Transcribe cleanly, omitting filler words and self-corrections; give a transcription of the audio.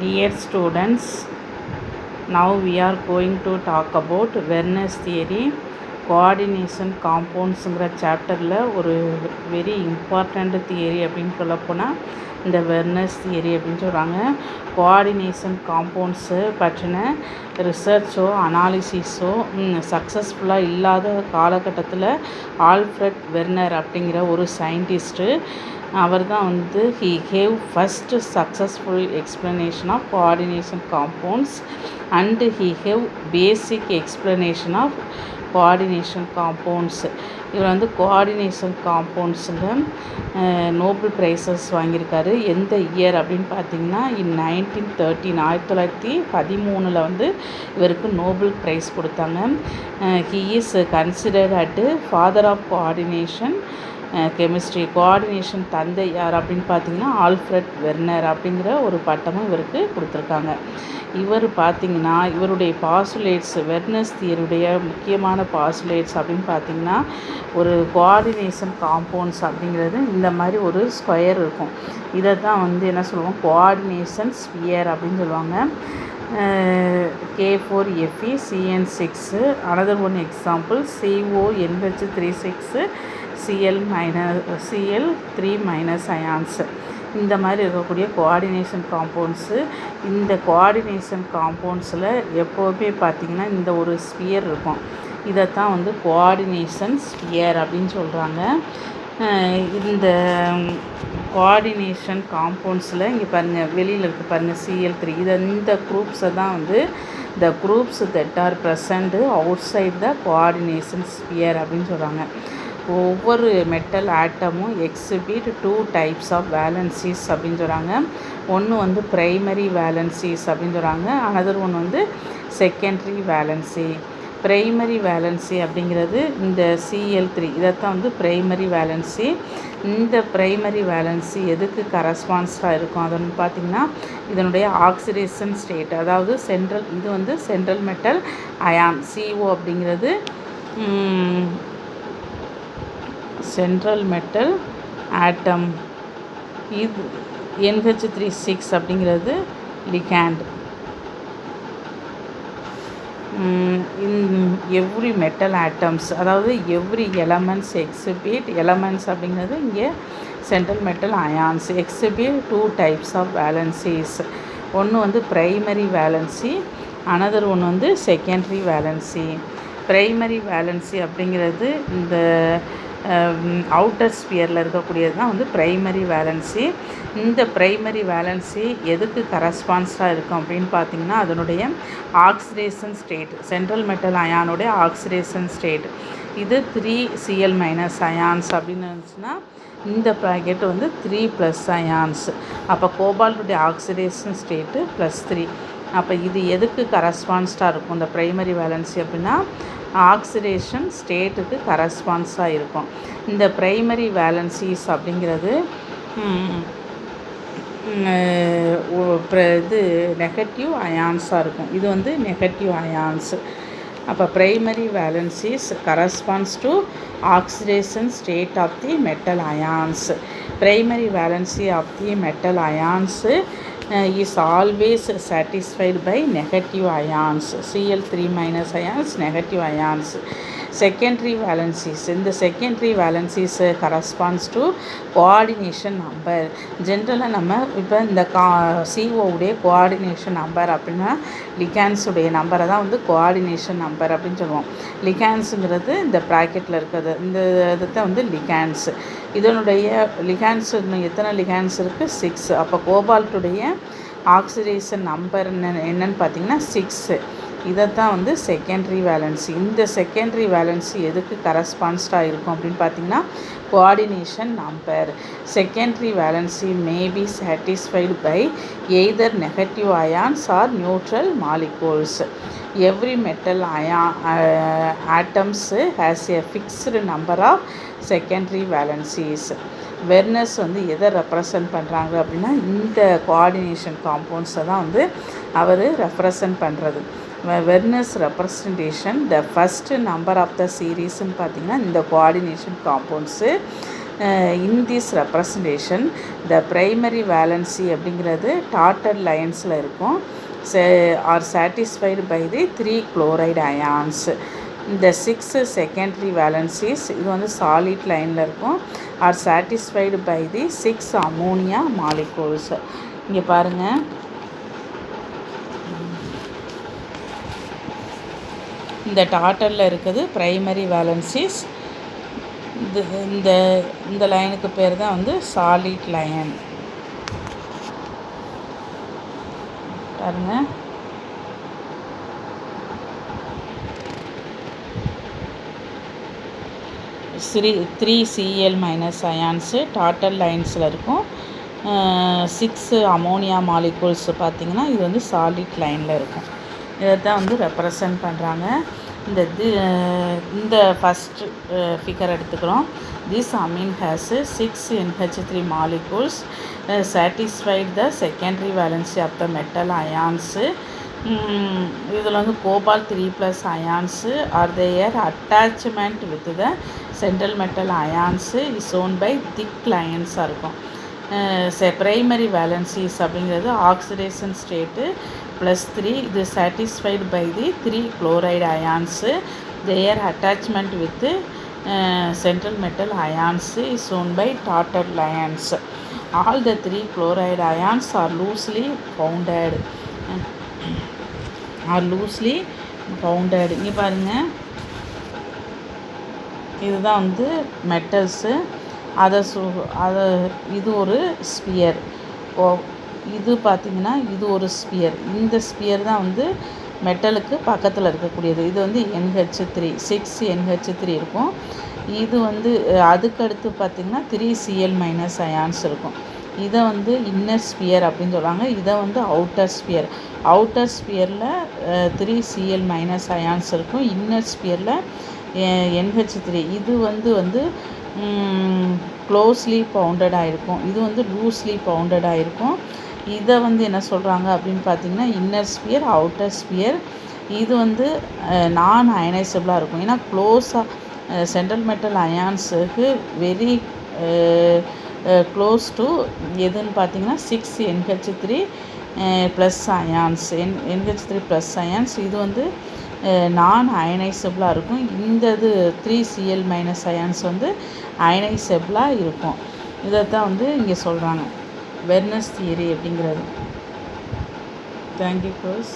Dear students, now we are going to talk about Werner's theory. Coordination காம்பவுண்ட்ஸுங்கிற சாப்டரில் ஒரு very important theory அப்படின்னு சொல்லப்போனால் இந்த வெர்னர்ஸ் தியரி அப்படின்னு சொல்கிறாங்க. கோஆர்டினேஷன் காம்பவுண்ட்ஸு பற்றின ரிசர்ச்சோ அனாலிசிஸோ சக்ஸஸ்ஃபுல்லாக இல்லாத காலகட்டத்தில் ஆல்ஃப்ரெட் வெர்னர் அப்படிங்கிற ஒரு சயின்டிஸ்ட்டு அவர் தான் வந்து he gave first successful explanation of coordination compounds and he gave basic explanation of coordination compounds. இவர் வந்து கோஆர்டினேஷன் காம்பவுண்ட்ஸில் நோபல் ப்ரைஸஸ் வாங்கியிருக்காரு. எந்த இயர் அப்படின்னு பார்த்தீங்கன்னா 1913 வந்து இவருக்கு நோபல் ப்ரைஸ் கொடுத்தாங்க. He is considered at father of coordination chemistry. Coordination தந்தை யார் அப்படின்னு பார்த்தீங்கன்னா ஆல்ஃப்ரெட் வெர்னர் அப்படிங்கிற ஒரு பட்டமும் இவருக்கு கொடுத்துருக்காங்க. இவர் பார்த்திங்கன்னா இவருடைய பாசுலேட்ஸ் வெர்னர்ஸ் தியரியுடைய முக்கியமான பாசுலேட்ஸ் அப்படின்னு பார்த்திங்கன்னா ஒரு கோஆர்டினேஷன் காம்பவுண்ட்ஸ் அப்படிங்கிறது இந்த மாதிரி ஒரு ஸ்கொயர் இருக்கும். இதை தான் வந்து என்ன சொல்லுவோம், கோஆர்டினேஷன் ஸ்பியர் அப்படின்னு சொல்லுவாங்க. K4Fe CN6 another one example CONH36 Cl3- ions. இந்த மாதிரி இருக்கக்கூடிய கோஆர்டினேஷன் காம்பவுண்ட்ஸு. இந்த கோஆர்டினேஷன் காம்பவுண்ட்ஸில் எப்போவுமே பார்த்திங்கன்னா இந்த ஒரு ஸ்பியர் இருக்கும். இதைத்தான் வந்து கோஆர்டினேஷன் ஸ்பியர் அப்படின்னு சொல்கிறாங்க. இந்த கோஆர்டினேஷன் காம்பவுண்ட்ஸில் இங்கே பாருங்கள், வெளியில் இருக்க பாருங்கள் Cl3. இந்த குரூப்ஸை தான் வந்து the groups that are present outside the coordination sphere அப்படின்னு சொல்கிறாங்க. ஒவ்வொரு மெட்டல் ஆட்டமும் எக்ஸிபிட் 2 டைப்ஸ் ஆஃப் வேலன்சிஸ் அப்படின்னு சொல்கிறாங்க. ஒன்று வந்து ப்ரைமரி வேலன்சிஸ் அப்படின்னு சொல்கிறாங்க. அனதர் ஒன்று வந்து செகண்டரி வேலன்சி. ப்ரைமரி வேலன்சி அப்படிங்கிறது இந்த Cl3. இதைத்தான் வந்து ப்ரைமரி வேலன்சி. இந்த ப்ரைமரி வேலன்சி எதுக்கு கரஸ்பான்ஸ்டாக இருக்கும் அதுன்னு பார்த்திங்கன்னா இதனுடைய ஆக்சிடேஷன் ஸ்டேட், அதாவது சென்ட்ரல், இது வந்து சென்ட்ரல் மெட்டல் அயான் CO அப்படிங்கிறது சென்ட்ரல் மெட்டல் ஆட்டம். இது NH36 அப்படிங்கிறது லிகேண்ட். எவ்ரி மெட்டல் ஆட்டம்ஸ், அதாவது எவ்ரி எலமெண்ட்ஸ் எக்ஸிபிட், எலமெண்ட்ஸ் அப்படிங்கிறது இங்கே central metal ions exhibit 2 types of valencies. ஒன்று வந்து ப்ரைமரி வேலன்சி, அனதர் ஒன்று வந்து செகண்டரி வேலன்சி. ப்ரைமரி வேலன்சி அப்படிங்கிறது இந்த அவுட்டர் ஸ்பியரில் இருக்கக்கூடியது தான் வந்து ப்ரைமரி வேலன்சி. இந்த ப்ரைமரி வேலன்சி எதுக்கு கரஸ்பான்ஸ்டாக இருக்கும் அப்படின்னு பார்த்திங்கன்னா அதனுடைய ஆக்சிடேஷன் ஸ்டேட், சென்ட்ரல் மெட்டல் அயானுடைய ஆக்சிடேஷன் ஸ்டேட். இது 3Cl- அயான்ஸ் அப்படின்னு இருந்துச்சுன்னா இந்த ப்ராக்கெட் வந்து 3+ அயான்ஸ். அப்போ கோபால்ட்டுடைய ஆக்சிடேஷன் ஸ்டேட்டு +3. அப்போ இது எதுக்கு கரஸ்பான்ஸ்டாக இருக்கும் இந்த ப்ரைமரி வேலன்சி அப்படின்னா ஆக்சிடேஷன் ஸ்டேட்டுக்கு கரஸ்பான்ஸாக இருக்கும். இந்த ப்ரைமரி வேலன்சிஸ் அப்படிங்கிறது இது நெகட்டிவ் அயான்ஸாக இருக்கும். இது வந்து நெகட்டிவ் அயான்ஸ். அப்போ primary valencies corresponds to oxidation state of the metal ions. Primary valency of the metal ions is always satisfied by negative ions. Cl3- ions, negative ions. Secondary valencies, இந்த secondary valencies corresponds to coordination number. ஜென்ரலாக நம்ம இப்போ இந்த CO உடைய coordination number அப்படின்னா லிகான்ஸுடைய நம்பரை தான் வந்து கோஆர்டினேஷன் நம்பர் அப்படின்னு சொல்லுவோம். லிகான்ஸுங்கிறது இந்த ப்ராக்கெட்டில் இருக்கிறது, இந்த இதை வந்து லிகான்ஸ். இதனுடைய லிகான்ஸ் எத்தனை லிகான்ஸ் இருக்குது? 6. அப்போ கோபால்ட்டுடைய ஆக்சிடேஷன் நம்பர் என்னன்னு பார்த்திங்கன்னா 6. இதைத்தான் வந்து செகண்டரி வேலன்சி. இந்த செகண்டரி வேலன்சி எதுக்கு கரஸ்பான்ஸ்டாக இருக்கும் அப்படின்னு பார்த்திங்கன்னா coordination number. Secondary valency may be satisfied by either negative ions or neutral molecules. Every metal atoms has a fixed number of secondary valencies. Werner's வந்து எதை ரெப்ரசன்ட் பண்ணுறாங்க அப்படின்னா இந்த கோஆர்டினேஷன் காம்பவுண்ட்ஸை தான் வந்து அவர் ரெப்ரசன்ட் பண்ணுறது. Werner's representation the first number of the சீரீஸ்ன்னு பார்த்திங்கன்னா இந்த coordination compounds in this representation the primary valency அப்படிங்கிறது டாட்டட் லைன்ஸில் இருக்கும். Are satisfied by the 3 chloride ions. இந்த 6 செகண்டரி வேலன்சிஸ் இது வந்து சாலிட் லைனில் இருக்கும். Are satisfied by the 6 ammonia molecules. இங்கே பாருங்கள், இந்த டாட்டலில் இருக்குது ப்ரைமரி வேலன்சிஸ். இந்த லைனுக்கு பேர் தான் வந்து சாலிட் லைன். பாருங்க, த்ரீ Cl மைனஸ் அயான்ஸு டாட்டல் லைன்ஸில் இருக்கும். 6 அமோனியா மாலிகூல்ஸ் பார்த்திங்கன்னா இது வந்து சாலிட் லைனில் இருக்கும். இதை தான் வந்து ரெப்ரசன்ட் பண்ணுறாங்க. இந்த ஃபஸ்ட் ஃபிகர் எடுத்துக்கிறோம். This amine has 6 NH3 molecules satisfied the secondary valency of the metal ions. இதில் வந்து cobalt 3+ ions are their attachment with the central metal ions is shown by thick லைன்ஸாக இருக்கும். ப்ரைமரி வேலன்சிஸ் அப்படிங்கிறது oxidation state +3. இது satisfied by the 3 chloride ions. Their attachment with central metal ions is shown by dotted lines. All the 3 chloride ions are loosely bounded. இங்கே பாருங்கள், இதுதான் வந்து metals. இது ஒரு ஸ்பியர். இது பார்த்திங்கன்னா இது ஒரு ஸ்பியர். இந்த ஸ்பியர் தான் வந்து மெட்டலுக்கு பக்கத்தில் இருக்கக்கூடியது. இது வந்து NH3 6 NH3 இருக்கும். இது வந்து அதுக்கடுத்து பார்த்திங்கன்னா 3 Cl மைனஸ் அயான்ஸ் இருக்கும். இதை வந்து இன்னர் ஸ்பியர் அப்படின்னு சொல்லுவாங்க. இதை வந்து அவுட்டர் ஸ்பியர். அவுட்டர் ஸ்பியரில் 3 Cl மைனஸ் அயான்ஸ் இருக்கும். இன்னர் ஸ்பியரில் NH3. இது வந்து க்ளோஸ்லி பவுண்டடாக இருக்கும். இது வந்து லூஸ்லி பவுண்டடாக இருக்கும். இதை வந்து என்ன சொல்கிறாங்க அப்படின்னு பார்த்தீங்கன்னா இன்னர் ஸ்பியர், அவுட்டர் ஸ்பியர். இது வந்து நான் அயனைசபிளாக இருக்கும். ஏன்னா க்ளோஸாக சென்ட்ரல் மெட்டல் அயான்ஸுக்கு வெரி க்ளோஸ் டு எதுன்னு பார்த்தீங்கன்னா 6 NH3 plus ions. NH3 plus ions. இது வந்து நான் அயனைசபிளாக இருக்கும். இந்த இது 3 Cl மைனஸ் அயான்ஸ் வந்து அயனைசபிளாக இருக்கும். இதை தான் வந்து இங்கே சொல்கிறாங்க வெர்னஸ் தியரி அப்படிங்கிறது. Thank you course.